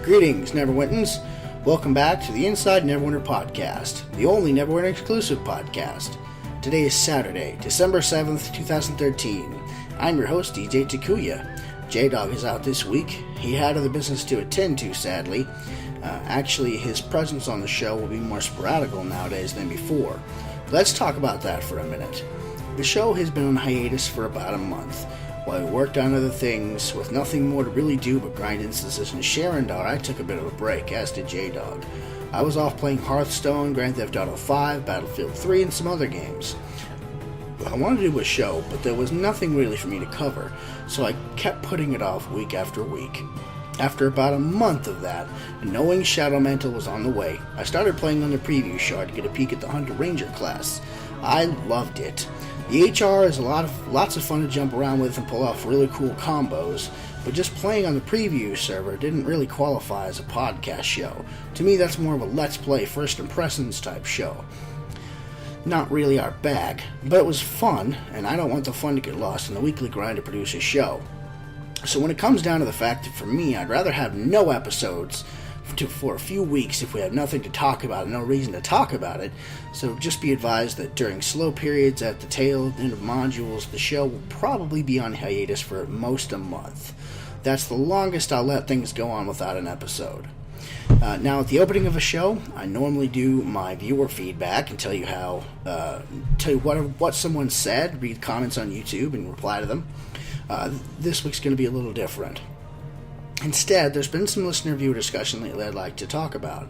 Greetings, Neverwinters. Welcome back to the Inside Neverwinter podcast, the only Neverwinter exclusive podcast. Today is Saturday, December 7th, 2013. I'm your host, DJ Takuya. J-Dog is out this week. He had other business to attend to, sadly. Actually, his presence on the show will be more sporadical nowadays than before. Let's talk about that for a minute. The show has been on hiatus for about a month. While we worked on other things, with nothing more to really do but grind instances in Sharendar, I took a bit of a break, as did J-Dog. I was off playing Hearthstone, Grand Theft Auto 5, Battlefield 3, and some other games. I wanted to do a show, but there was nothing really for me to cover, so I kept putting it off week after week. After about a month of that, and knowing Shadowmantle was on the way, I started playing on the preview shard to get a peek at the Hunter Ranger class. I loved it. The HR is lots of fun to jump around with and pull off really cool combos, but just playing on the preview server didn't really qualify as a podcast show. To me, that's more of a let's play first impressions type show. Not really our bag, but it was fun, and I don't want the fun to get lost in the weekly grind to produce a show. So when it comes down to the fact that for me, I'd rather have no episodes for a few weeks if we have nothing to talk about and no reason to talk about it. So just be advised that during slow periods at the tail end of modules, the show will probably be on hiatus for at most a month. That's the longest I'll let things go on without an episode. Now, at the opening of a show, I normally do my viewer feedback and tell you what someone said, read comments on YouTube, and reply to them. This week's going to be a little different. Instead, there's been some listener-viewer discussion lately I'd like to talk about.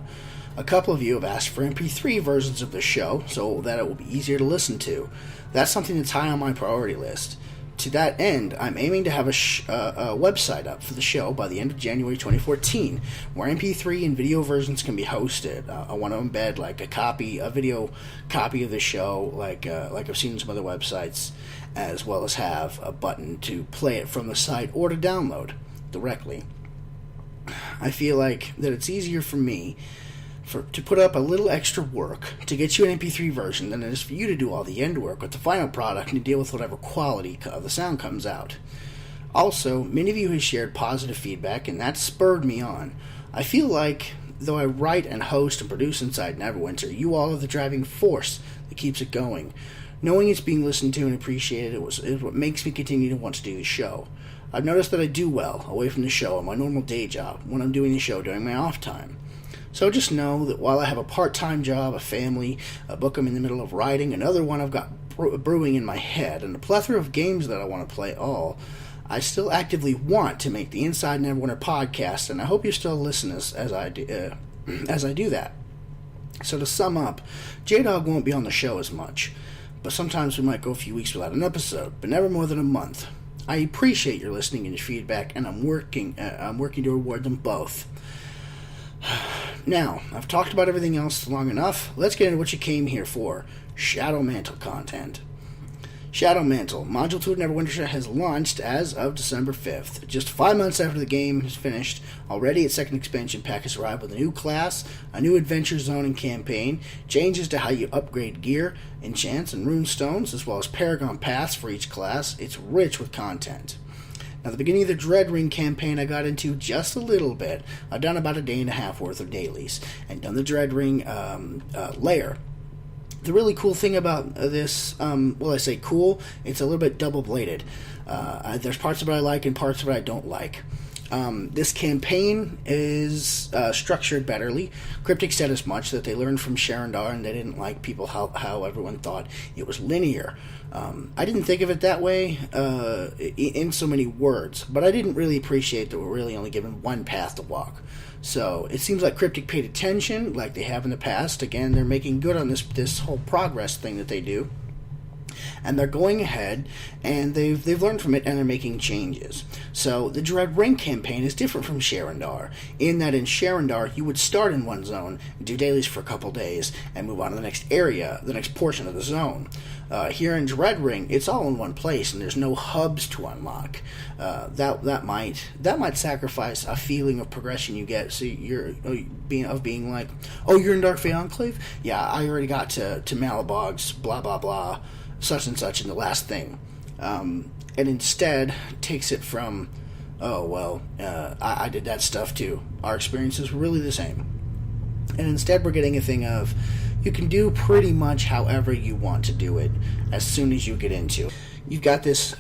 A couple of you have asked for MP3 versions of the show so that it will be easier to listen to. That's something that's high on my priority list. To that end, I'm aiming to have a website up for the show by the end of January 2014, where MP3 and video versions can be hosted. I want to embed a video copy of the show, like I've seen on some other websites, as well as have a button to play it from the site or to download directly. I feel like that it's easier for me to put up a little extra work to get you an MP3 version than it is for you to do all the end work with the final product and to deal with whatever quality of the sound comes out. Also, many of you have shared positive feedback, and that spurred me on. I feel like, though I write and host and produce Inside Neverwinter, you all are the driving force that keeps it going. Knowing it's being listened to and appreciated is what makes me continue to want to do the show. I've noticed that I do well away from the show and my normal day job when I'm doing the show during my off time. So just know that while I have a part-time job, a family, a book I'm in the middle of writing, another one I've got brewing in my head, and a plethora of games that I want to play I still actively want to make the Inside Neverwinter podcast, and I hope you still listen as I do that. So to sum up, J-Dog won't be on the show as much, but sometimes we might go a few weeks without an episode, but never more than a month. I appreciate your listening and your feedback, and I'm working to reward them both. Now, I've talked about everything else long enough. Let's get into what you came here for. Shadowmantle content. Shadowmantle, Module 2 of Neverwinter, has launched as of December 5th. Just 5 months after the game is finished, already its second expansion pack has arrived with a new class, a new adventure zone and campaign, changes to how you upgrade gear, enchants, and runestones, as well as Paragon Paths for each class. It's rich with content. Now, the beginning of the Dread Ring campaign I got into just a little bit. I've done about a day and a half worth of dailies, and done the Dread Ring layer. The really cool thing about this, I say cool, it's a little bit double-bladed. There's parts of it I like and parts of it I don't like. This campaign is structured betterly. Cryptic said as much, that they learned from Sharendar and they didn't like how everyone thought it was linear. I didn't think of it that way in so many words, but I didn't really appreciate that we're really only given one path to walk. So it seems like Cryptic paid attention like they have in the past. Again, they're making good on this whole progress thing that they do. And they're going ahead, and they've learned from it, and they're making changes. So the Dread Ring campaign is different from Sharendar, in that in Sharendar, you would start in one zone, do dailies for a couple days, and move on to the next area, the next portion of the zone. Here in Dread Ring, it's all in one place, and there's no hubs to unlock. That might sacrifice a feeling of progression you get. So you're being like, oh, you're in Dark Fey Enclave? Yeah, I already got to Malabog's, blah blah blah, such and such in the last thing, and instead takes it from oh, well, I did that stuff too. Our experience is really the same. And instead we're getting a thing of, you can do pretty much however you want to do it as soon as you get into it. You've got this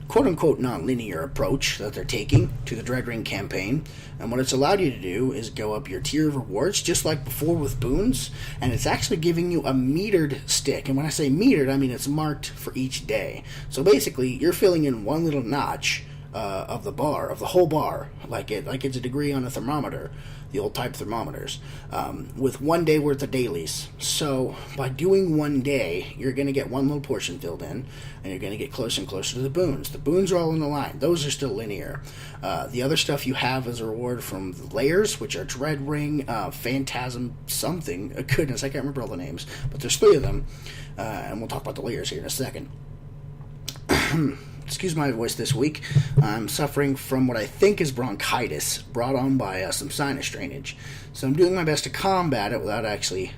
quote-unquote non-linear approach that they're taking to the Dread Ring campaign, and what it's allowed you to do is go up your tier of rewards just like before with boons, and it's actually giving you a metered stick. And when I say metered, I mean it's marked for each day. So basically you're filling in one little notch of the bar, of the whole bar, like it's a degree on a thermometer, the old type thermometers, with 1 day worth of dailies. So by doing 1 day, you're going to get one little portion filled in, and you're going to get closer and closer to the boons. The boons are all in the line. Those are still linear. The other stuff you have as a reward from the layers, which are Dread Ring, Phantasm, something. Goodness, I can't remember all the names, but there's 3 of them, and we'll talk about the layers here in a second. Excuse my voice this week. I'm suffering from what I think is bronchitis brought on by some sinus drainage. So I'm doing my best to combat it without actually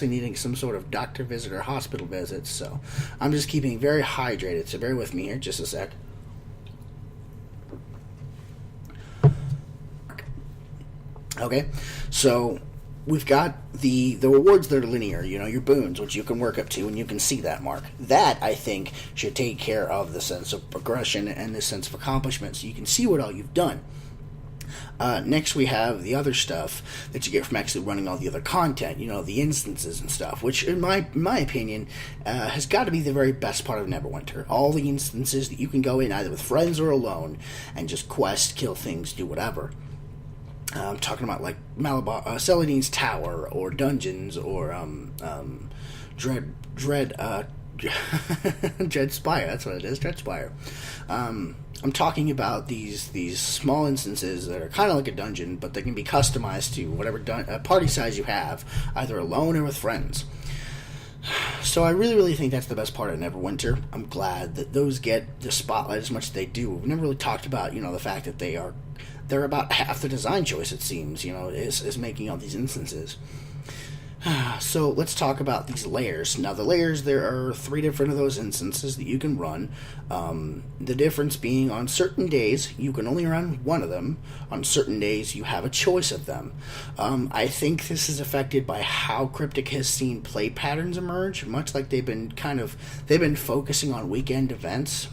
needing some sort of doctor visit or hospital visit. So I'm just keeping very hydrated. So bear with me here, just a sec. Okay, so we've got the rewards that are linear, your boons, which you can work up to, and you can see that mark. That, I think, should take care of the sense of progression and the sense of accomplishment, so you can see what all you've done. Next, we have the other stuff that you get from actually running all the other content, the instances and stuff, which, in my opinion, has got to be the very best part of Neverwinter. All the instances that you can go in either with friends or alone and just quest, kill things, do whatever. I'm talking about like Celadine's Tower, or dungeons, or Dread Spire. That's what it is, Dread Spire. I'm talking about these small instances that are kind of like a dungeon, but they can be customized to whatever party size you have, either alone or with friends. So I really, really think that's the best part of Neverwinter. I'm glad that those get the spotlight as much as they do. We've never really talked about, the fact that they're about half the design choice, it seems, is making all these instances. So let's talk about these layers. Now the layers, there are 3 different of those instances that you can run. The difference being, on certain days you can only run one of them. On certain days you have a choice of them. I think this is affected by how Cryptic has seen play patterns emerge, much like they've been focusing on weekend events.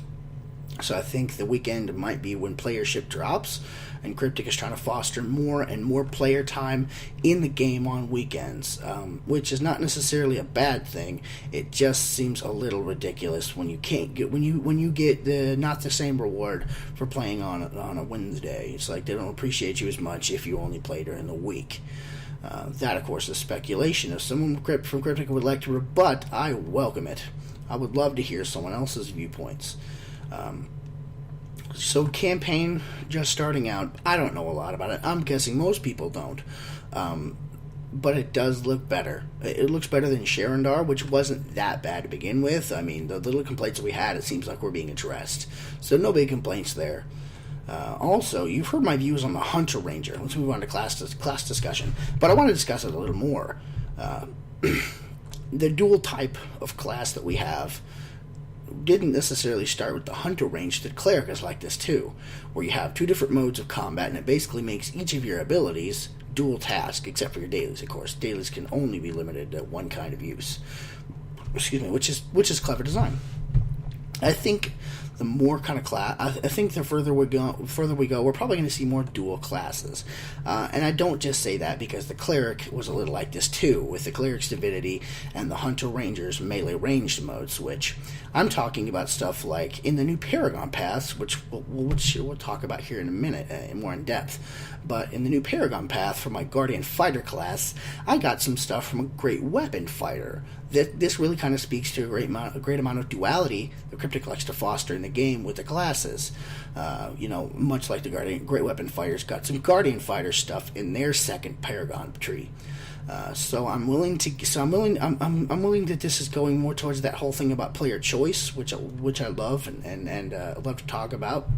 So I think the weekend might be when playership drops, and Cryptic is trying to foster more and more player time in the game on weekends, which is not necessarily a bad thing. It just seems a little ridiculous when you can't get when you get not the same reward for playing on a Wednesday. It's like they don't appreciate you as much if you only play during the week. That, of course, is speculation. If someone from Cryptic would like to rebut, I welcome it. I would love to hear someone else's viewpoints. So campaign, just starting out, I don't know a lot about it. I'm guessing most people don't. But it does look better. It looks better than Sharandar, which wasn't that bad to begin with. I mean, the little complaints we had, it seems like we're being addressed. So no big complaints there. Also, you've heard my views on the Hunter Ranger. Let's move on to class discussion. But I want to discuss it a little more. The dual type of class that we have didn't necessarily start with the Hunter Range. The Cleric is like this too, where you have 2 different modes of combat, and it basically makes each of your abilities dual task, except for your dailies, of course. Dailies can only be limited to one kind of use. Excuse me, which is clever design. I think the more kind of class, I think the further we go, we're probably going to see more dual classes. And I don't just say that because the Cleric was a little like this too, with the Cleric's Divinity and the Hunter Ranger's melee ranged mode switch. I'm talking about stuff like in the new Paragon Paths, which we'll talk about here in a minute, more in depth. But in the new Paragon Path for my Guardian Fighter class, I got some stuff from a Great Weapon Fighter. This really kind of speaks to a great amount of duality that Cryptic likes to foster in the game with the classes. Much like the Great Weapon Fighters got some Guardian Fighter stuff in their second Paragon tree. I'm willing that this is going more towards that whole thing about player choice, which I love and love to talk about.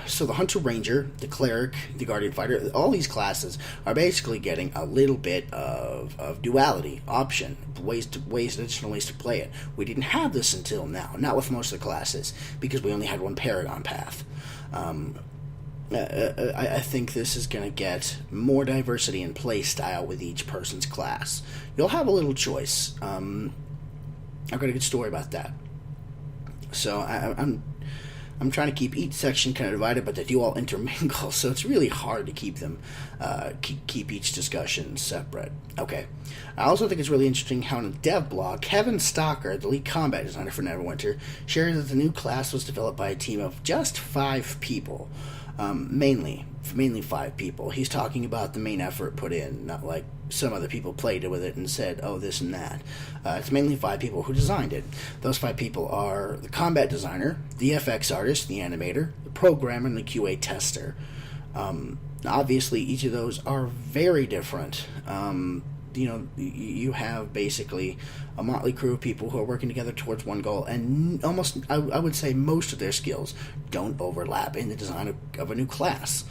So the Hunter Ranger, the Cleric, the Guardian Fighter, all these classes are basically getting a little bit of duality, option, additional ways to play it. We didn't have this until now, not with most of the classes, because we only had one Paragon Path. I think this is going to get more diversity in play style with each person's class. You'll have a little choice. I've got a good story about that. So I'm trying to keep each section kind of divided, but they do all intermingle, so it's really hard to keep them, keep each discussion separate. Okay. I also think it's really interesting how in a dev blog, Kevin Stocker, the lead combat designer for Neverwinter, shared that the new class was developed by a team of just 5 people. Mainly 5 people. He's talking about the main effort put in, not like some other people played with it and said, oh, this and that. It's mainly 5 people who designed it. Those 5 people are the combat designer, the FX artist, the animator, the programmer, and the QA tester. Obviously, each of those are very different. You have basically a motley crew of people who are working together towards one goal, and almost, I would say most of their skills don't overlap in the design of a new class.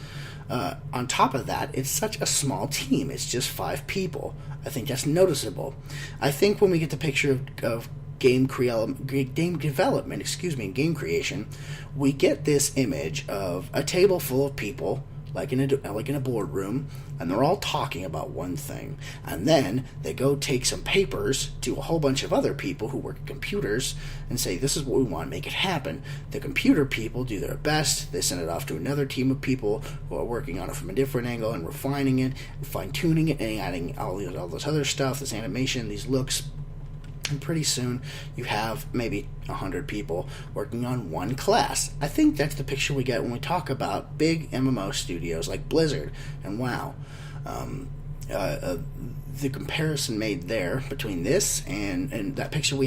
On top of that, it's such a small team. It's just 5 people. I think that's noticeable. I think when we get the picture of game development, and game creation, we get this image of a table full of people, like in a boardroom, and they're all talking about one thing. And then they go take some papers to a whole bunch of other people who work at computers and say, this is what we want, make it happen. The computer people do their best. They send it off to another team of people who are working on it from a different angle and refining it and fine-tuning it and adding all this other stuff, this animation, these looks. And pretty soon you have maybe 100 people working on one class. I think that's the picture we get when we talk about big MMO studios like Blizzard and WoW. The comparison made there between this and that picture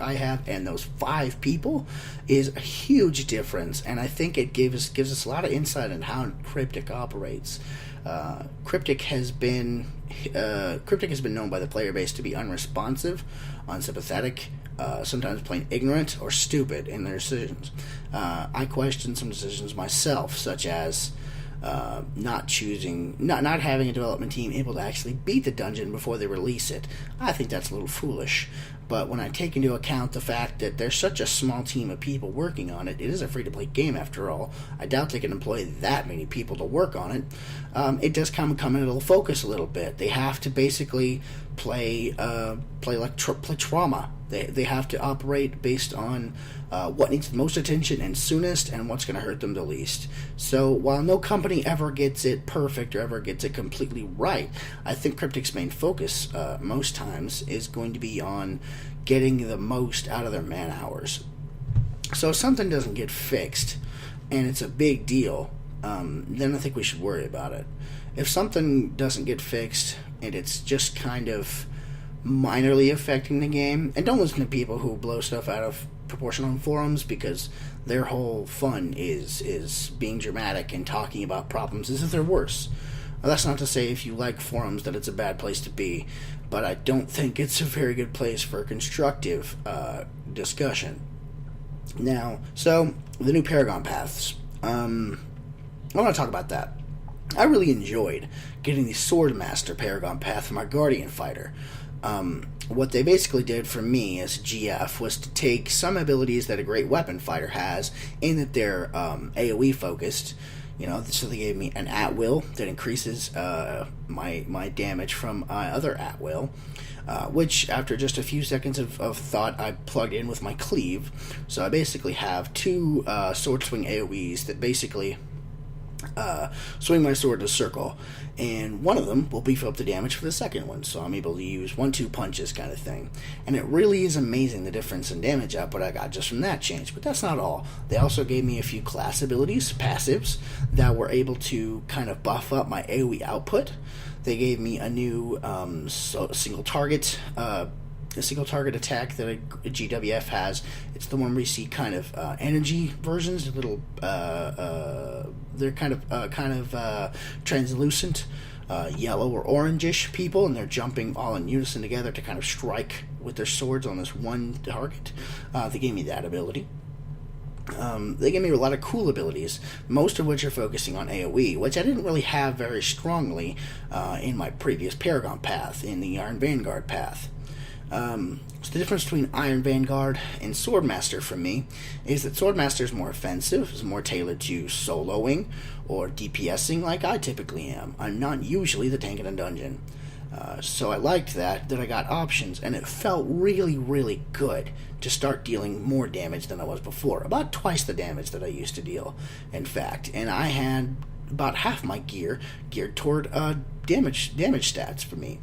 I have, and those 5 people is a huge difference. And I think it gives us a lot of insight on how Cryptic operates. Cryptic has been known by the player base to be unresponsive, unsympathetic, sometimes plain ignorant or stupid in their decisions. I question some decisions myself, such as not having a development team able to actually beat the dungeon before they release it. I think that's a little foolish. But when I take into account the fact that there's such a small team of people working on it, it is a free-to-play game after all. I doubt they can employ that many people to work on it. It does come into focus a little bit. They have to basically play trauma. They have to operate based on what needs the most attention and soonest, and what's going to hurt them the least. So while no company ever gets it perfect or ever gets it completely right, I think Cryptic's main focus most times is going to be on getting the most out of their man hours. So if something doesn't get fixed and it's a big deal, then I think we should worry about it. If something doesn't get fixed and it's just kind of minorly affecting the game, and don't listen to people who blow stuff out of proportion on forums, because their whole fun is being dramatic and talking about problems as if they're worse. Now, that's not to say if you like forums that it's a bad place to be, but I don't think it's a very good place for constructive discussion. Now, so the new Paragon Paths. I want to talk about that. I really enjoyed getting the Swordmaster Paragon Path for my Guardian Fighter. What they basically did for me as GF was to take some abilities that a great weapon fighter has, in that they're AoE focused. So they gave me an at-will that increases my damage from other at-will, which after just a few seconds of thought I plugged in with my cleave. So I basically have 2 sword swing AoEs that basically swing my sword in a circle, and one of them will beef up the damage for the second one, so I'm able to use 1-2 punches kind of thing. And it really is amazing the difference in damage output I got just from that change. But that's not all. They also gave me a few class abilities, passives, that were able to kind of buff up my AoE output. They gave me a new single target attack that a GWF has. It's the one where you see kind of energy versions, little they're kind of translucent, yellow or orangish people, and they're jumping all in unison together to kind of strike with their swords on this one target. They gave me that ability. They gave me a lot of cool abilities, most of which are focusing on AoE, which I didn't really have very strongly in my previous Paragon path, in the Iron Vanguard path. So the difference between Iron Vanguard and Swordmaster for me is that Swordmaster is more offensive, is more tailored to soloing or DPSing like I typically am. I'm not usually the tank in a dungeon. So I liked that I got options, and it felt really, really good to start dealing more damage than I was before. About twice the damage that I used to deal, in fact. And I had about half my gear geared toward damage stats for me.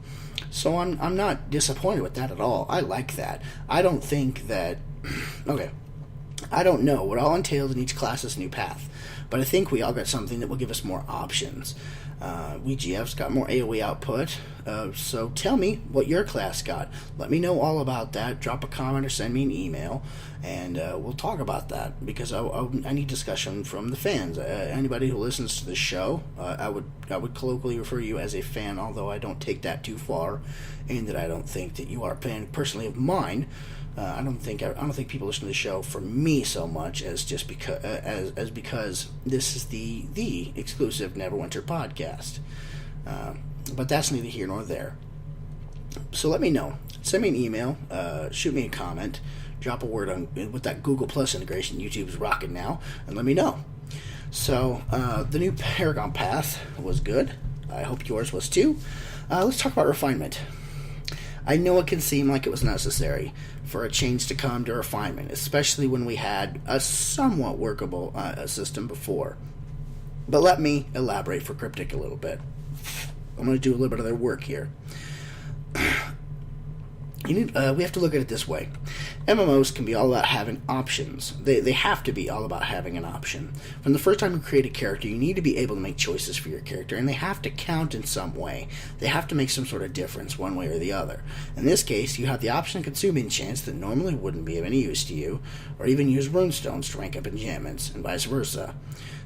So I'm not disappointed with that at all. I like that. I don't think that... okay. I don't know what all entails in each class's new path, but I think we all got something that will give us more options. WGF's got more AoE output, so tell me what your class got. Let me know all about that. Drop a comment or send me an email, and we'll talk about that, because I need discussion from the fans. Anybody who listens to the show, I would colloquially refer you as a fan, although I don't take that too far, and that I don't think that you are a fan personally of mine. I don't think people listen to the show for me so much as just because this is the exclusive Neverwinter podcast. But that's neither here nor there. So let me know. Send me an email. Shoot me a comment. Drop a word on with that Google Plus integration YouTube's rocking now, and let me know. So the new Paragon Path was good. I hope yours was too. Let's talk about Refinement. I know it can seem like it was necessary for a change to come to Refinement, especially when we had a somewhat workable system before. But let me elaborate for Cryptic a little bit. I'm going to do a little bit of their work here. We have to look at it this way. MMOs can be all about having options. They have to be all about having an option. From the first time you create a character, you need to be able to make choices for your character, and they have to count in some way. They have to make some sort of difference one way or the other. In this case, you have the option to consume enchants that normally wouldn't be of any use to you, or even use runestones to rank up enchantments, and vice versa.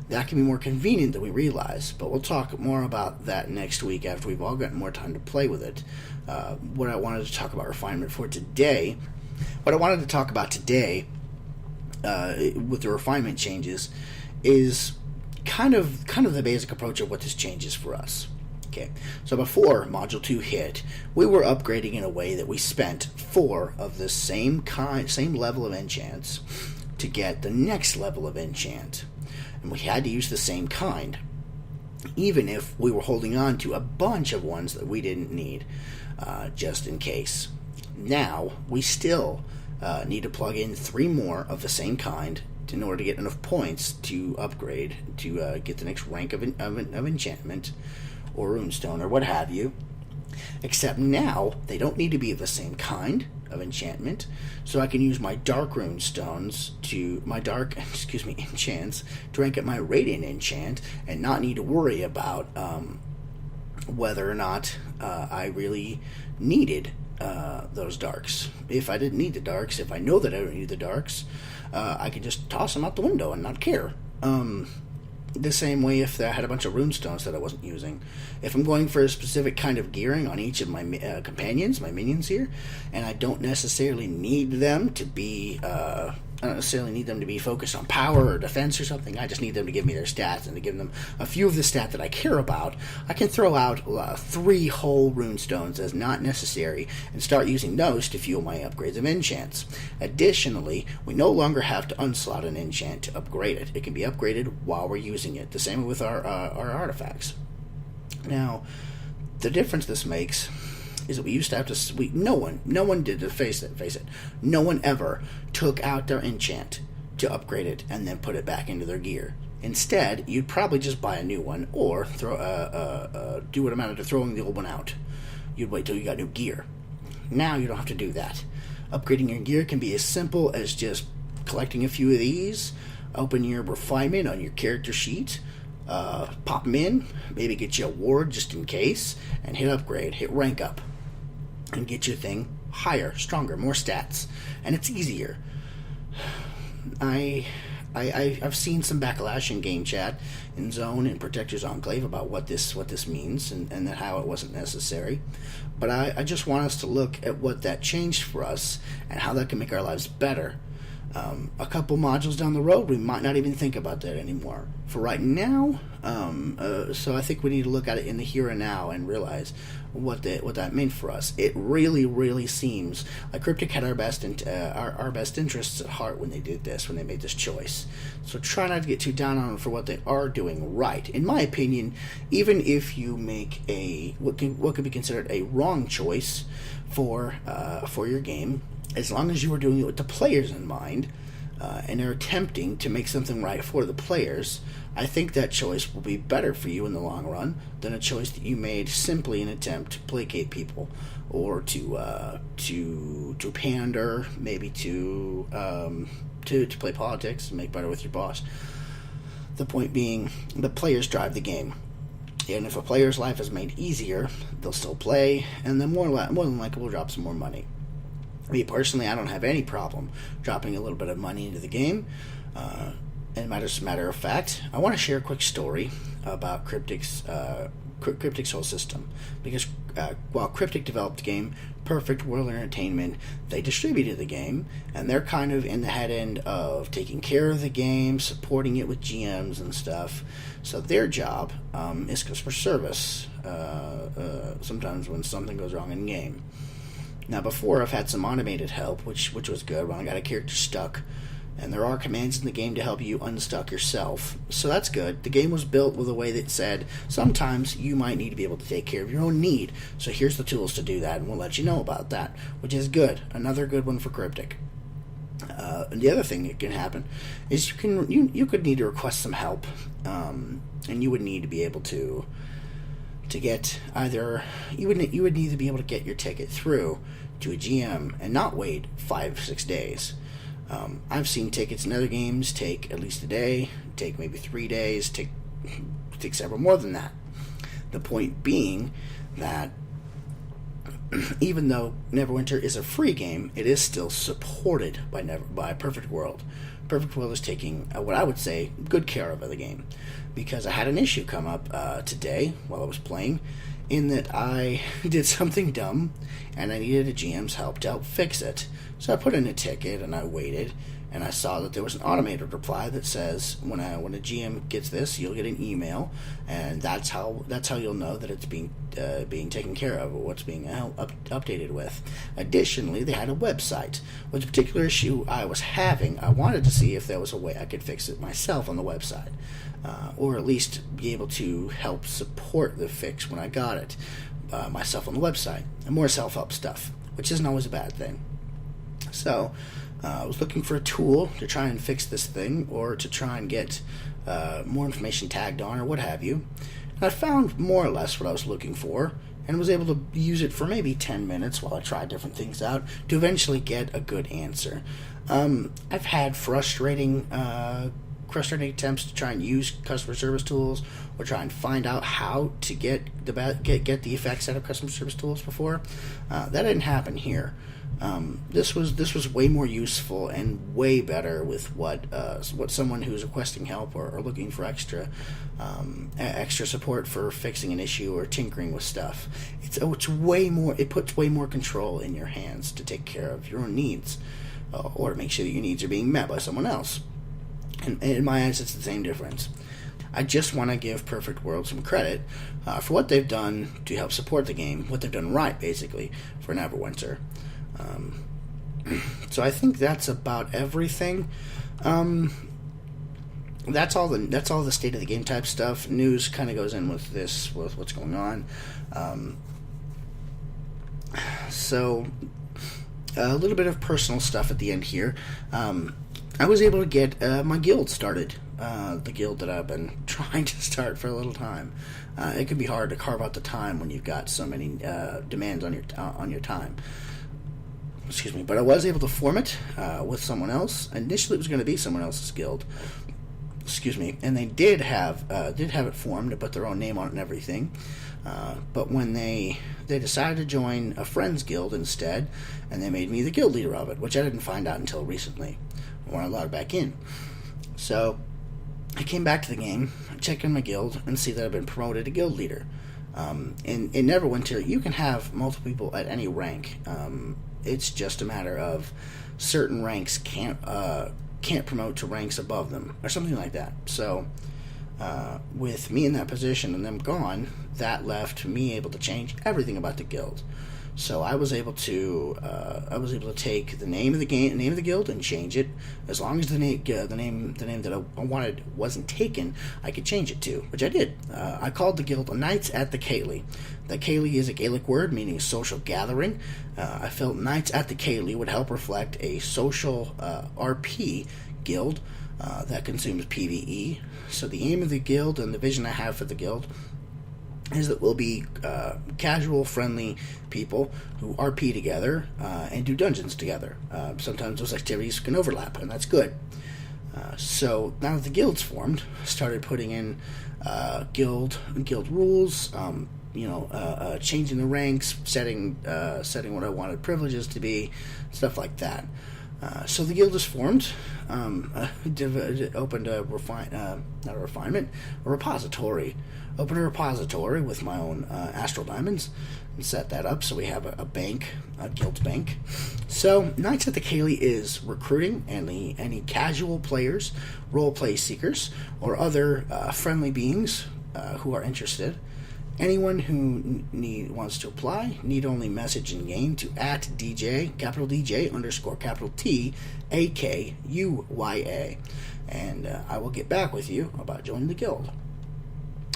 That can be more convenient than we realize, but we'll talk more about that next week after we've all gotten more time to play with it. What I wanted to talk about Refinement for today, what I wanted to talk about today with the Refinement changes is kind of the basic approach of what this changes for us. Okay, so before Module 2 hit, we were upgrading in a way that we spent 4 of the same level of enchants to get the next level of enchant. And we had to use the same kind, even if we were holding on to a bunch of ones that we didn't need, just in case. Now, we still need to plug in 3 more of the same kind in order to get enough points to upgrade, to get the next rank of enchantment, or runestone, or what have you. Except now, they don't need to be of the same kind of enchantment, so I can use my dark runestones enchants to rank up my radiant enchant, and not need to worry about whether or not I really needed those darks. If I didn't need the darks, if I know that I don't need the darks, I can just toss them out the window and not care. The same way if I had a bunch of runestones that I wasn't using. If I'm going for a specific kind of gearing on each of my companions, my minions here, and I don't necessarily need them to be focused on power or defense or something. I just need them to give me their stats and to give them a few of the stats that I care about. I can throw out 3 whole runestones as not necessary and start using those to fuel my upgrades of enchants. Additionally, we no longer have to unslot an enchant to upgrade it. It can be upgraded while we're using it. The same with our artifacts. Now, the difference this makes is that we used to have to... No one did, to face it. No one ever took out their enchant to upgrade it and then put it back into their gear. Instead, you'd probably just buy a new one, or do what amounted to throwing the old one out. You'd wait till you got new gear. Now you don't have to do that. Upgrading your gear can be as simple as just collecting a few of these, open your Refinement on your character sheet, pop them in, maybe get you a ward just in case, and hit upgrade, hit rank up, and get your thing higher, stronger, more stats, and it's easier. I've seen some backlash in game chat, in Zone, and Protector's Enclave about what this means, and how it wasn't necessary. But I just want us to look at what that changed for us, and how that can make our lives better. A couple modules down the road, we might not even think about that anymore. For right now, so I think we need to look at it in the here and now and realize what that meant for us. It really, really seems like Cryptic had our best interests at heart when they did this, when they made this choice. So try not to get too down on them for what they are doing right. In my opinion, even if you make what could be considered a wrong choice for your game, as long as you are doing it with the players in mind, and are attempting to make something right for the players, I think that choice will be better for you in the long run than a choice that you made simply in an attempt to placate people, or to pander, maybe to play politics and make better with your boss. The point being, the players drive the game. And if a player's life is made easier, they'll still play, and then more than likely will drop some more money. Me personally, I don't have any problem dropping a little bit of money into the game. And as a matter of fact, I want to share a quick story about Cryptic's whole system. Because while Cryptic developed the game, Perfect World Entertainment, they distributed the game, and they're kind of in the head end of taking care of the game, supporting it with GMs and stuff. So their job is customer service, sometimes when something goes wrong in game. Now, before, I've had some automated help, which was good when I got a character stuck, and there are commands in the game to help you unstuck yourself, so that's good. The game was built with a way that said sometimes you might need to be able to take care of your own need, so here's the tools to do that, and we'll let you know about that, which is good. Another good one for Cryptic. And the other thing that can happen is you could need to request some help, and you would need to be able to get either you would need to be able to get your ticket through to a GM and not wait 5-6 days. I've seen tickets in other games take at least a day, take maybe 3 days, take several more than that. The point being that even though Neverwinter is a free game, it is still supported by Perfect World. Perfect World is taking what I would say good care of the game, because I had an issue come up today while I was playing, in that I did something dumb and I needed a GM's help to help fix it. So I put in a ticket and I waited, and I saw that there was an automated reply that says when a GM gets this, you'll get an email, and that's how you'll know that it's being taken care of, or what's being updated with. Additionally, they had a website. With a particular issue I was having, I wanted to see if there was a way I could fix it myself on the website, or at least be able to help support the fix when I got it myself on the website, and more self-help stuff, which isn't always a bad thing. So I was looking for a tool to try and fix this thing, or to try and get more information tagged on, or what have you. And I found more or less what I was looking for, and was able to use it for maybe 10 minutes while I tried different things out to eventually get a good answer. I've had frustrating attempts to try and use customer service tools, or try and find out how to get the effects out of customer service tools before. That didn't happen here. This was way more useful and way better with what someone who's requesting help or looking for extra support for fixing an issue or tinkering with stuff. It's way more. It puts way more control in your hands to take care of your own needs, or to make sure that your needs are being met by someone else. And in my eyes, it's the same difference. I just want to give Perfect World some credit for what they've done to help support the game, what they've done right, basically, for Neverwinter. So I think that's about everything. That's all the state of the game type stuff. News kind of goes in with this, with what's going on. So a little bit of personal stuff at the end here. I was able to get my guild started. The guild that I've been trying to start for a little time. It can be hard to carve out the time when you've got so many demands on your time. Excuse me, but I was able to form it with someone else. Initially, it was going to be someone else's guild. Excuse me, and they did have it formed, put their own name on it and everything. But when they decided to join a friend's guild instead, and they made me the guild leader of it, which I didn't find out until recently when I logged back in. So I came back to the game, check in my guild, and see that I've been promoted to guild leader. In Neverwinter, you can have multiple people at any rank. It's just a matter of certain ranks can't promote to ranks above them, or something like that. So, with me in that position and them gone, that left me able to change everything about the guild. So I was able to take the name of the guild and change it. As long as the name that I wanted wasn't taken, I could change it to, which I did. I called the guild Knights at the Ceili. The Ceili is a Gaelic word meaning social gathering. I felt Knights at the Ceili would help reflect a social RP guild that consumes PvE. So the aim of the guild and the vision I have for the guild is that we'll be casual, friendly people who RP together and do dungeons together. Sometimes those activities can overlap, and that's good. So now that the guild's formed, started putting in guild rules, changing the ranks, setting what I wanted privileges to be, stuff like that. So the guild is formed. Opened a repository. Opened a repository with my own astral diamonds and set that up so we have a bank, a guild bank. So Knights at the Ceili is recruiting any casual players, roleplay seekers, or other friendly beings who are interested. Anyone who wants to apply need only message in game to @DJ, capital DJ _ capital T AKUYA, and I will get back with you about joining the guild.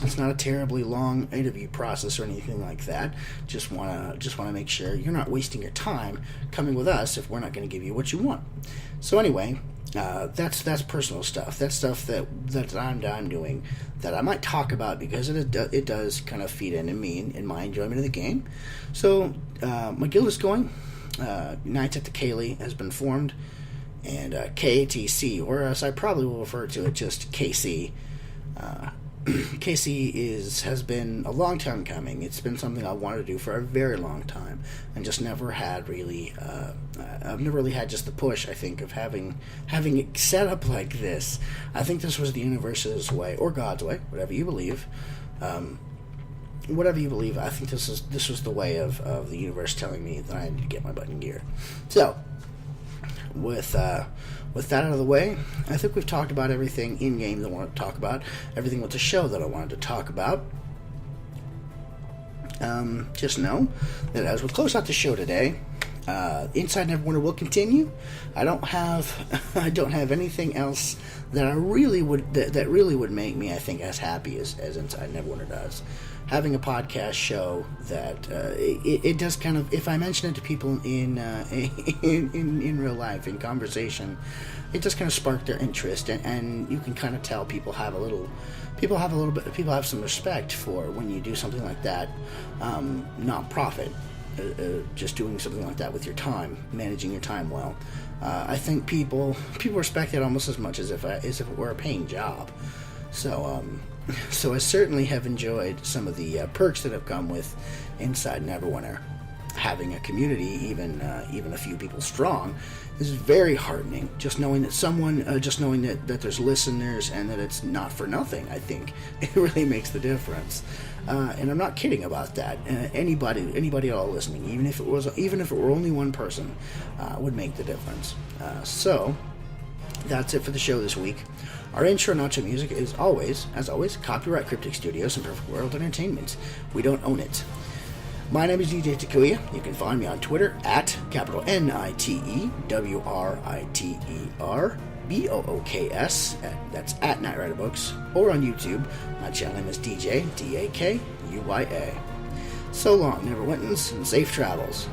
It's not a terribly long interview process or anything like that. Just wanna make sure you're not wasting your time coming with us if we're not going to give you what you want. So anyway, that's personal stuff. That's stuff that I'm doing that I might talk about because it does kind of feed into me and my enjoyment of the game. So my guild is going. Knights at the Ceili has been formed, and KTC, or as I probably will refer to it, just KC. KC has been a long time coming. It's been something I wanted to do for a very long time, and just never had really. I've never really had just the push, I think, of having it set up like this. I think this was the universe's way, or God's way, whatever you believe. Whatever you believe, I think this was the way of the universe telling me that I need to get my butt in gear. So, with that out of the way, I think we've talked about everything in-game that I wanted to talk about, everything with the show that I wanted to talk about. Just know that as we close out the show today, Inside Neverwinter will continue. I don't have anything else that really would make me, I think, as happy as Inside Neverwinter does. Having a podcast show that it does kind of, if I mention it to people in real life, in conversation, it just kind of spark their interest, and you can kind of tell people have some respect for when you do something like that, not profit. Just doing something like that with your time, managing your time well. I think people respect it almost as much as if it were a paying job. So I certainly have enjoyed some of the perks that have come with Inside Neverwinter. Having a community, even a few people strong, is very heartening. Just knowing that there's listeners and that it's not for nothing, I think it really makes the difference. And I'm not kidding about that. Anybody at all listening, even if it were only one person, would make the difference. So that's it for the show this week. Our intro and outro music is as always, copyright Cryptic Studios and Perfect World Entertainment. We don't own it. My name is DJ Takuya. You can find me on Twitter at capital NITEWRITERBOOKS. That's at Night Rider Books. Or on YouTube. My channel name is DJ DAKUYA. So long, Neverwinters, and safe travels.